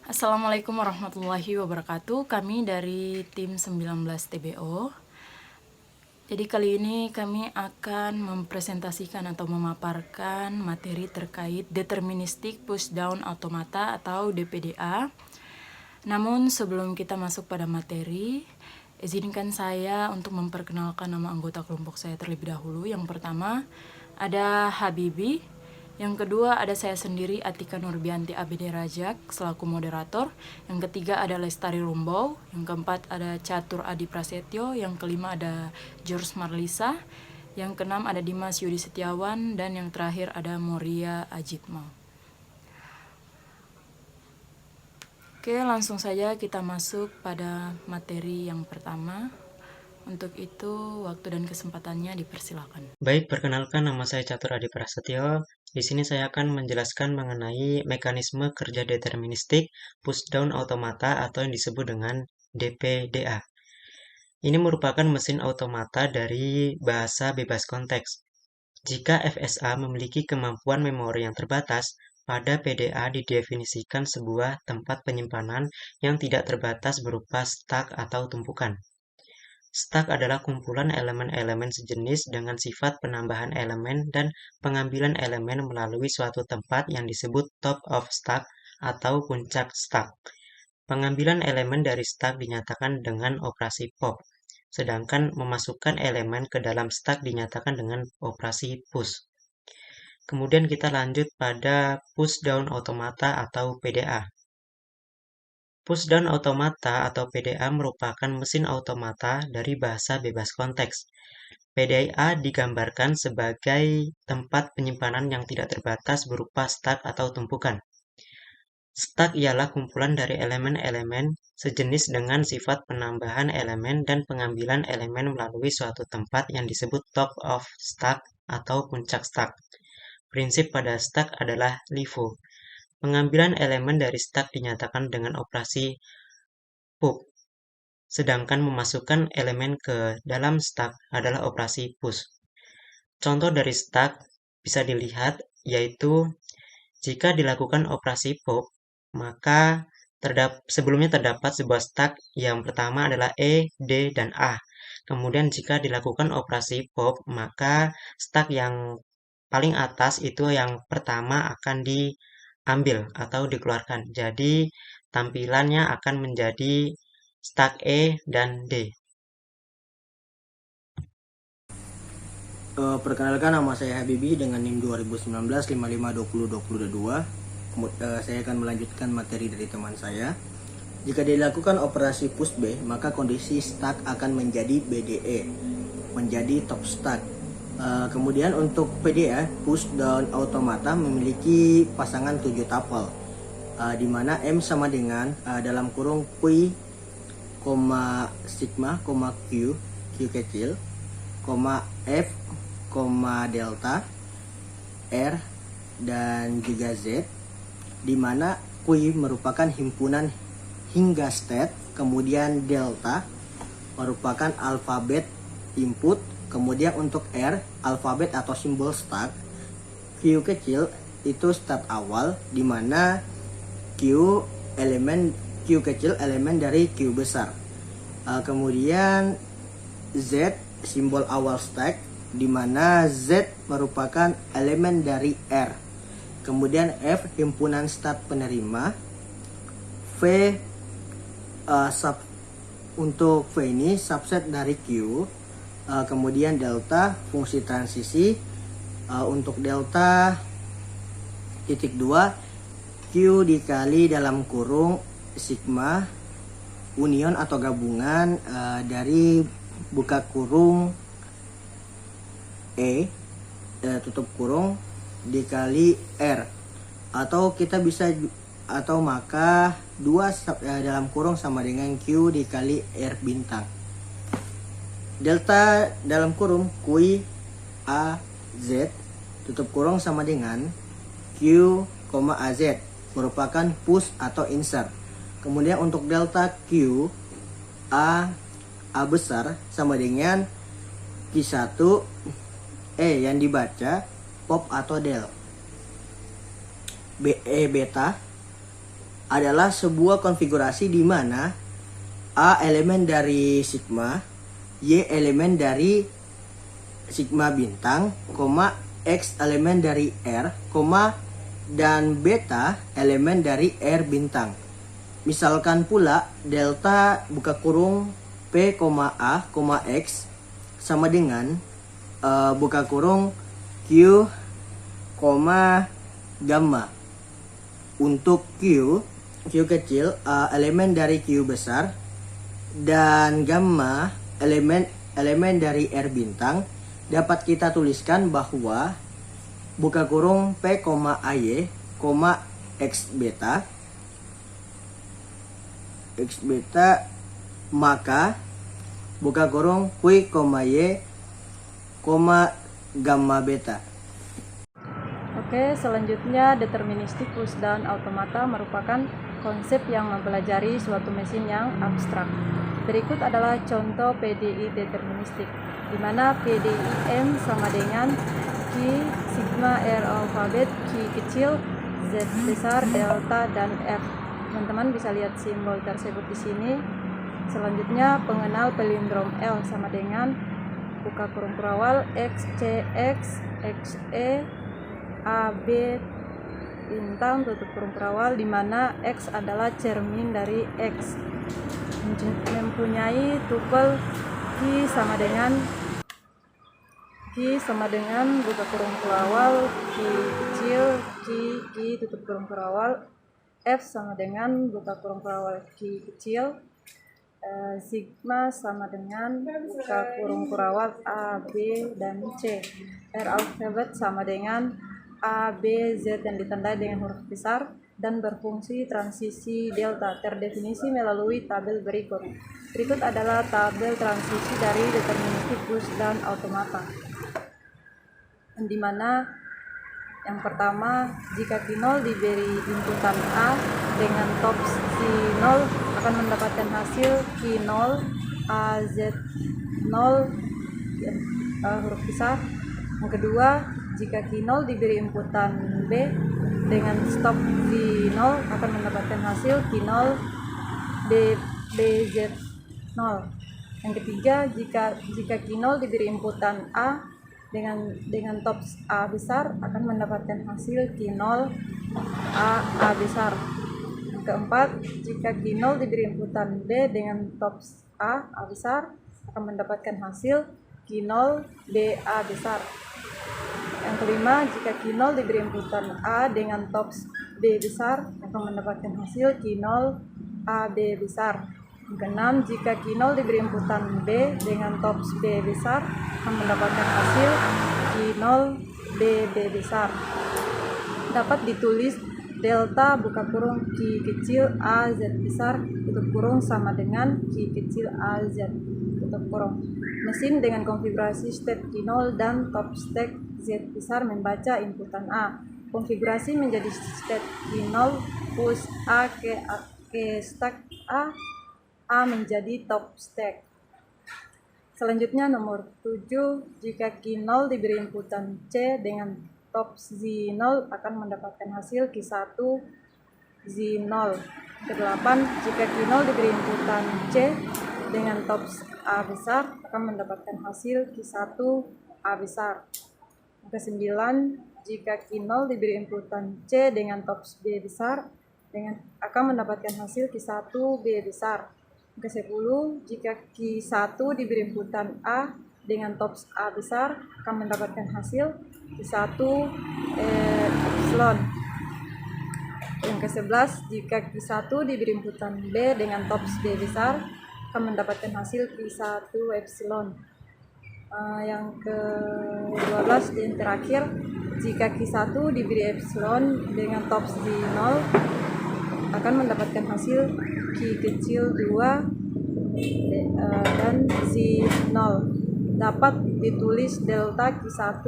Assalamualaikum warahmatullahi wabarakatuh. Kami dari tim 19 TBO. Jadi kali ini kami akan mempresentasikan atau memaparkan materi terkait Deterministic Pushdown Automata atau DPDA. Namun sebelum kita masuk pada materi, izinkan saya untuk memperkenalkan nama anggota kelompok saya terlebih dahulu. Yang pertama ada Habibi. Yang kedua ada saya sendiri, Atika Nurbianti Abide Rajak selaku moderator. Yang ketiga ada Lestari Lumbau. Yang keempat ada Catur Adi Prasetyo. Yang kelima ada George Marlisa. Yang keenam ada Dimas Yudi Setiawan. Dan yang terakhir ada Moria Ajitmal. Oke, langsung saja kita masuk pada materi yang pertama. Untuk itu, waktu dan kesempatannya dipersilakan. Baik, perkenalkan nama saya Catur Adi Prasetyo. Di sini saya akan menjelaskan mengenai mekanisme kerja deterministik pushdown automata atau yang disebut dengan DPDA. Ini merupakan mesin automata dari bahasa bebas konteks. Jika FSA memiliki kemampuan memori yang terbatas, pada PDA didefinisikan sebuah tempat penyimpanan yang tidak terbatas berupa stack atau tumpukan. Stack adalah kumpulan elemen-elemen sejenis dengan sifat penambahan elemen dan pengambilan elemen melalui suatu tempat yang disebut top of stack atau puncak stack. Pengambilan elemen dari stack dinyatakan dengan operasi pop, sedangkan memasukkan elemen ke dalam stack dinyatakan dengan operasi push. Kemudian kita lanjut pada pushdown automata atau PDA. Pushdown automata atau PDA merupakan mesin automata dari bahasa bebas konteks. PDA digambarkan sebagai tempat penyimpanan yang tidak terbatas berupa stack atau tumpukan. Stack ialah kumpulan dari elemen-elemen sejenis dengan sifat penambahan elemen dan pengambilan elemen melalui suatu tempat yang disebut top of stack atau puncak stack. Prinsip pada stack adalah LIFO. Pengambilan elemen dari stack dinyatakan dengan operasi pop, sedangkan memasukkan elemen ke dalam stack adalah operasi push. Contoh dari stack bisa dilihat, yaitu jika dilakukan operasi pop, maka sebelumnya terdapat sebuah stack yang pertama adalah E, D, dan A. Kemudian jika dilakukan operasi pop, maka stack yang paling atas itu yang pertama akan diambil atau dikeluarkan. Jadi tampilannya akan menjadi stack E dan D. Perkenalkan, nama saya Habibi dengan NIM 2019 55202022. Saya akan melanjutkan materi dari teman saya. Jika dilakukan operasi push B, maka kondisi stack akan menjadi BDE, menjadi top stack. Kemudian untuk PDA, push down automata, memiliki pasangan 7 tuple, di mana M sama dengan dalam kurung Q, sigma, Q, Q kecil, F, delta, R, dan juga Z, di mana Q merupakan himpunan hingga state, kemudian delta merupakan alfabet input, kemudian untuk R, alfabet atau simbol start, Q kecil itu start awal, di mana Q kecil elemen dari Q besar. Kemudian Z simbol awal stack, di mana Z merupakan elemen dari R. Kemudian F himpunan start penerima, V untuk V ini subset dari Q. Kemudian delta fungsi transisi, untuk delta titik 2 Q dikali dalam kurung sigma union atau gabungan dari buka kurung E tutup kurung dikali R, atau kita bisa maka 2 dalam kurung sama dengan Q dikali R bintang. Delta dalam kurung Q A Z tutup kurung sama dengan Q, AZ merupakan push atau insert. Kemudian untuk delta Q A besar sama dengan Q1 E yang dibaca pop atau del. BE beta adalah sebuah konfigurasi di mana A elemen dari sigma, Y elemen dari sigma bintang, X elemen dari R, dan beta elemen dari R bintang. Misalkan pula delta buka kurung P, A, X sama dengan buka kurung Q, gamma. Untuk Q kecil elemen dari Q besar dan gamma elemen dari R bintang, dapat kita tuliskan bahwa buka kurung P, AY, X beta, maka buka kurung Q, Y, gamma beta. Oke, selanjutnya deterministik pushdown automata merupakan konsep yang mempelajari suatu mesin yang abstrak. Berikut adalah contoh PDI deterministik, di mana PDI M sama dengan Q sigma R alfabet, Q kecil, Z besar, delta, dan F. Teman-teman bisa lihat simbol tersebut di sini. Selanjutnya pengenal palindrom L sama dengan buka kurung kurawal XCX, XE, AB bintang tutup kurung kurawal, di mana X adalah cermin dari X, mempunyai tupel Q sama dengan buka kurung kurawal Q kecil, Q tutup kurung kurawal, F sama dengan buka kurung kurawal Q kecil, sigma sama dengan buka kurung kurawal A, B, dan C, R alfabet sama dengan A, B, Z yang ditandai dengan huruf besar, dan berfungsi transisi delta terdefinisi melalui tabel berikut. Berikut adalah tabel transisi dari deterministik pushdown automata, di mana yang pertama, jika Q0 diberi inputan A dengan tops C0 akan mendapatkan hasil Q0 AZ0 huruf besar. Yang kedua, jika Q0 diberi inputan B dengan stop Z0 akan mendapatkan hasil Q0 BZ0. Yang ketiga, jika Q0 diberi inputan A dengan tops A besar akan mendapatkan hasil Q0 A besar. Yang keempat, jika Q0 diberi inputan B dengan tops A besar akan mendapatkan hasil Q0 BA besar. Yang kelima, jika Q0 diberi inputan A dengan tops B besar akan mendapatkan hasil Q0 AB besar. Yang keenam, jika Q0 diberi inputan B dengan tops B besar akan mendapatkan hasil Q0 BB besar. Dapat ditulis delta buka kurung Q kecil AZ besar tutup kurung sama dengan Q kecil AZ tutup kurung. Mesin dengan konfigurasi state Q0 dan top stack Z besar membaca inputan A. Konfigurasi menjadi state Q0 push A ke stack A menjadi top stack. Selanjutnya nomor 7, jika Q0 diberi inputan C dengan top Z0 akan mendapatkan hasil Q1 Z0. Ke-8, jika Q0 diberi inputan C dengan top A besar akan mendapatkan hasil Q1 A besar. Ke-9, jika Q0 diberi inputan C dengan top B besar akan mendapatkan hasil Q1 B besar. Ke-10, jika Q1 diberi inputan A dengan tops A besar akan mendapatkan hasil Q1 epsilon. Yang ke-11, jika Q1 diberi inputan B dengan tops B besar akan mendapatkan hasil Q1 epsilon. Yang ke-12 dan terakhir, jika Q1 diberi epsilon dengan tops Z0 akan mendapatkan hasil Q kecil 2 dan Z0. Dapat ditulis delta Q1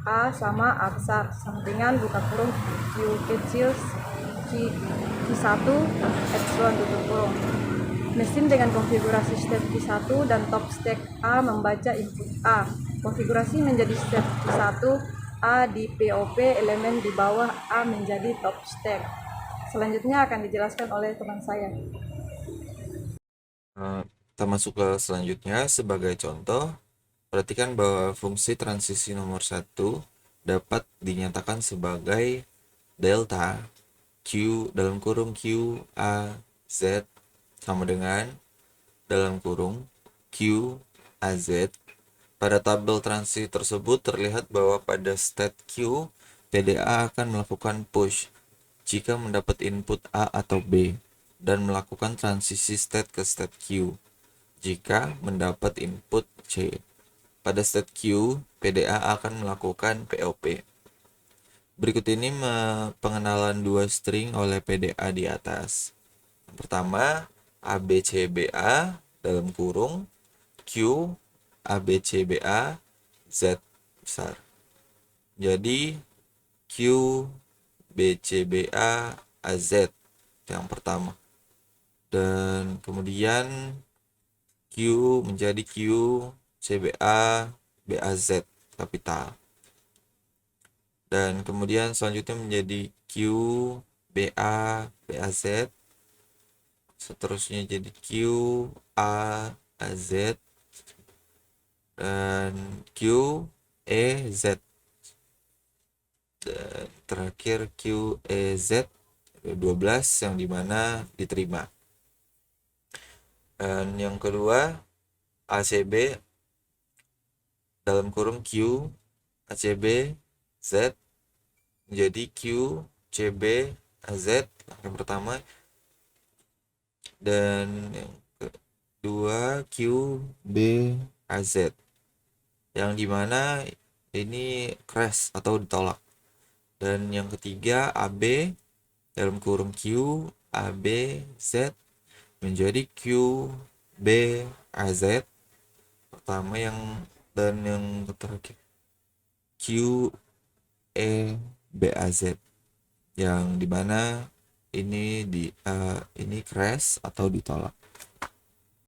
A sama A besar sama dengan buka kurung Q kecil Q1 epsilon tutup kurung. Mesin dengan konfigurasi step Q1 dan top stack A membaca input A. Konfigurasi menjadi step Q1 A di POP elemen di bawah A menjadi top stack. Selanjutnya akan dijelaskan oleh teman saya. Kita masuk ke selanjutnya. Sebagai contoh, perhatikan bahwa fungsi transisi nomor 1 dapat dinyatakan sebagai delta Q dalam kurung Q A Z sama dengan dalam kurung Q A Z. Pada tabel transisi tersebut terlihat bahwa pada state Q, PDA akan melakukan push jika mendapat input A atau B dan melakukan transisi state ke state Q jika mendapat input C. Pada state Q, PDA akan melakukan POP. Berikut ini pengenalan dua string oleh PDA di atas. Yang pertama, ABCBA dalam kurung Q ABCBA Z besar. Jadi Q BCBA AZ yang pertama. Dan kemudian Q menjadi Q CBA BAZ kapital. Dan kemudian selanjutnya menjadi Q BA BAZ. Seterusnya jadi Q A AZ dan Q E Z. Dan terakhir Q E Z 12 yang dimana diterima. Dan yang kedua ACB dalam kurung Q ACB Z menjadi Q CB AZ yang pertama, dan yang kedua Q B AZ yang dimana ini crash atau ditolak. Dan yang ketiga AB dalam kurung Q AB Z menjadi Q B AZ pertama dan yang terakhir Q E B AZ yang dimana ini crash atau ditolak.